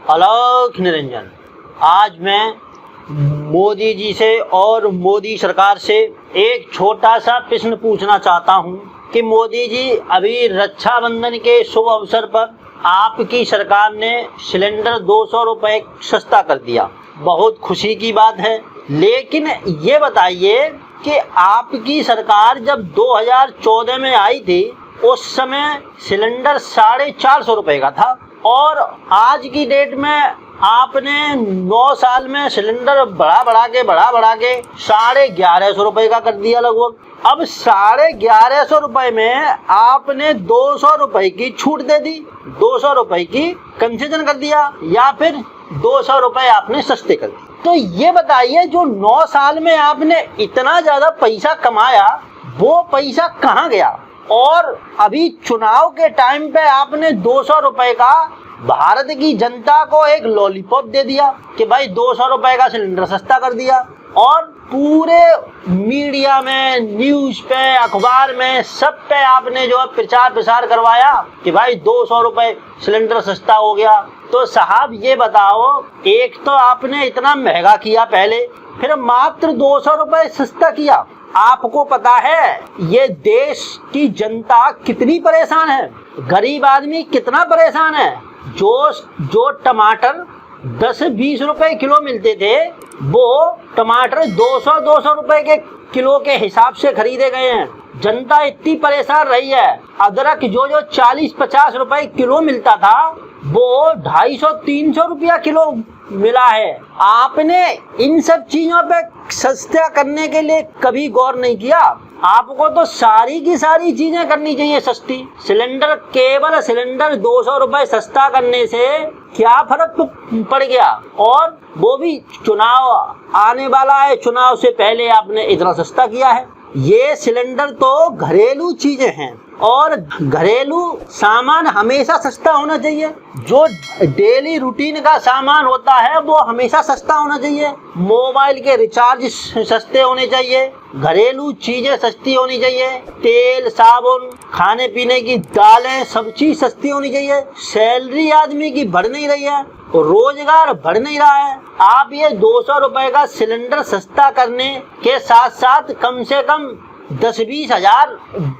अलख निरंजन। आज मैं मोदी जी से और मोदी सरकार से एक छोटा सा प्रश्न पूछना चाहता हूं कि मोदी जी, अभी रक्षाबंधन के शुभ अवसर पर आपकी सरकार ने सिलेंडर 200 रुपए सस्ता कर दिया। बहुत खुशी की बात है, लेकिन ये बताइए कि आपकी सरकार जब 2014 में आई थी उस समय सिलेंडर 450 रुपए का था और आज की डेट में आपने 9 साल में सिलेंडर बढ़ा बढ़ा के 1150 रुपए का कर दिया लगभग। अब 1150 रुपए में आपने 200 रुपए की छूट दे दी, 200 रुपए की कंसेशन कर दिया, या फिर 200 रुपए आपने सस्ते कर दिए। तो ये बताइए, जो 9 साल में आपने इतना ज्यादा पैसा कमाया वो पैसा कहाँ गया? और अभी चुनाव के टाइम पे आपने 200 रुपए का भारत की जनता को एक लॉलीपॉप दे दिया कि भाई 200 रुपए का सिलेंडर सस्ता कर दिया, और पूरे मीडिया में, न्यूज पे, अखबार में, सब पे आपने जो है प्रचार प्रसार करवाया कि भाई 200 रुपए सिलेंडर सस्ता हो गया। तो साहब ये बताओ, एक तो आपने इतना महंगा किया पहले, फिर मात्र 200 रुपए सस्ता किया। आपको पता है ये देश की जनता कितनी परेशान है, गरीब आदमी कितना परेशान है। जो टमाटर 10-20 रुपए किलो मिलते थे वो टमाटर 200 रुपए के किलो के हिसाब से खरीदे गए हैं। जनता इतनी परेशान रही है। अदरक जो 40-50 रुपए किलो मिलता था वो 250-300 रुपया किलो मिला है। आपने इन सब चीजों पे सस्ता करने के लिए कभी गौर नहीं किया। आपको तो सारी की सारी चीजें करनी चाहिए सस्ती। केवल सिलेंडर 200 रुपए सस्ता करने से क्या फर्क पड़ गया? और वो भी चुनाव आने वाला है, चुनाव से पहले आपने इतना सस्ता किया है। ये सिलेंडर तो घरेलू चीजें हैं और घरेलू सामान हमेशा सस्ता होना चाहिए। जो डेली रूटीन का सामान होता है वो हमेशा सस्ता होना चाहिए। मोबाइल के रिचार्ज सस्ते होने चाहिए, घरेलू चीजें सस्ती होनी चाहिए, तेल, साबुन, खाने पीने की दालें, सब चीज सस्ती होनी चाहिए। सैलरी आदमी की बढ़ नहीं रही है, रोजगार बढ़ नहीं रहा है। आप ये 200 रुपए का सिलेंडर सस्ता करने के साथ साथ कम से कम 10-20 हजार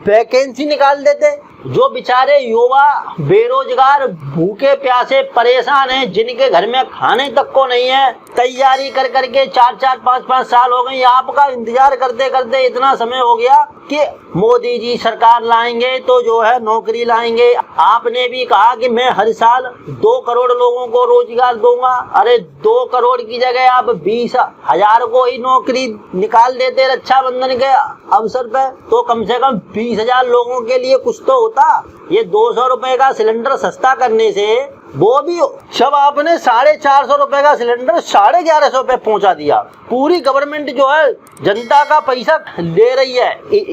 वैकेंसी निकाल देते। जो बेचारे युवा बेरोजगार भूखे प्यासे परेशान हैं, जिनके घर में खाने तक को नहीं है, तैयारी कर करके 4-4, 5-5 साल हो गई आपका इंतजार करते करते। इतना समय हो गया कि मोदी जी सरकार लाएंगे तो जो है नौकरी लाएंगे। आपने भी कहा कि मैं हर साल 2 करोड़ लोगों को रोजगार दूंगा। अरे 2 करोड़ की जगह आप 20 हजार को ही नौकरी निकाल देते रक्षाबंधन के अवसर पे, तो कम से कम 20 हजार लोगों के लिए कुछ तो होता। ये 200 रुपए का सिलेंडर सस्ता करने से वो भी सब आपने 450 रुपए का सिलेंडर 1150 पे पहुंचा दिया। पूरी गवर्नमेंट जो है जनता का पैसा ले रही है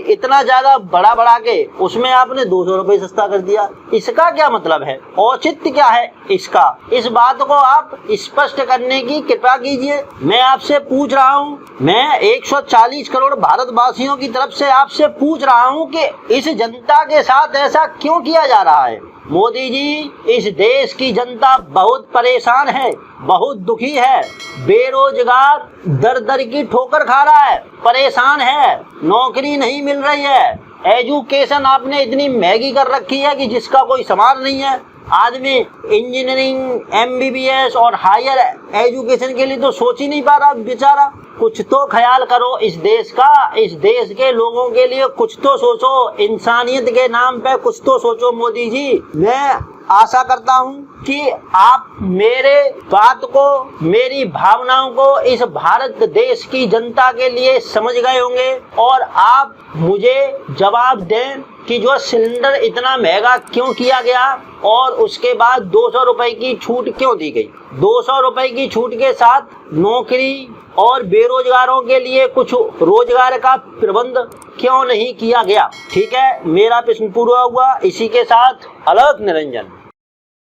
इतना ज्यादा बढ़ा के, उसमें आपने 200 रुपए सस्ता कर दिया। इसका क्या मतलब है? औचित्य क्या है इसका? इस बात को आप स्पष्ट करने की कृपा कीजिए। मैं आपसे पूछ रहा हूँ, मैं 140 करोड़ भारतवासियों की तरफ से आपसे पूछ रहा हूँ कि इस जनता के साथ ऐसा क्यों किया जा रहा है? मोदी जी, इस देश की जनता बहुत परेशान है, बहुत दुखी है, बेरोजगार दर दर की ठोकर खा रहा है, परेशान है, नौकरी नहीं मिल रही है। एजुकेशन आपने इतनी महंगी कर रखी है कि जिसका कोई सवाल नहीं है। आदमी इंजीनियरिंग, MBBS और हायर एजुकेशन के लिए तो सोच ही नहीं पा रहा बेचारा। कुछ तो ख्याल करो इस देश का, इस देश के लोगों के लिए कुछ तो सोचो, इंसानियत के नाम पे कुछ तो सोचो मोदी जी। मैं आशा करता हूँ कि आप मेरे बात को, मेरी भावनाओं को इस भारत देश की जनता के लिए समझ गए होंगे और आप मुझे जवाब दें कि जो सिलेंडर इतना महंगा क्यों किया गया और उसके बाद 200 रुपए की छूट क्यों दी गई। 200 रुपए की छूट के साथ नौकरी और बेरोजगारों के लिए कुछ रोजगार का प्रबंध क्यों नहीं किया गया। ठीक है, मेरा प्रश्न पूरा हुआ। इसी के साथ अलख निरंजन।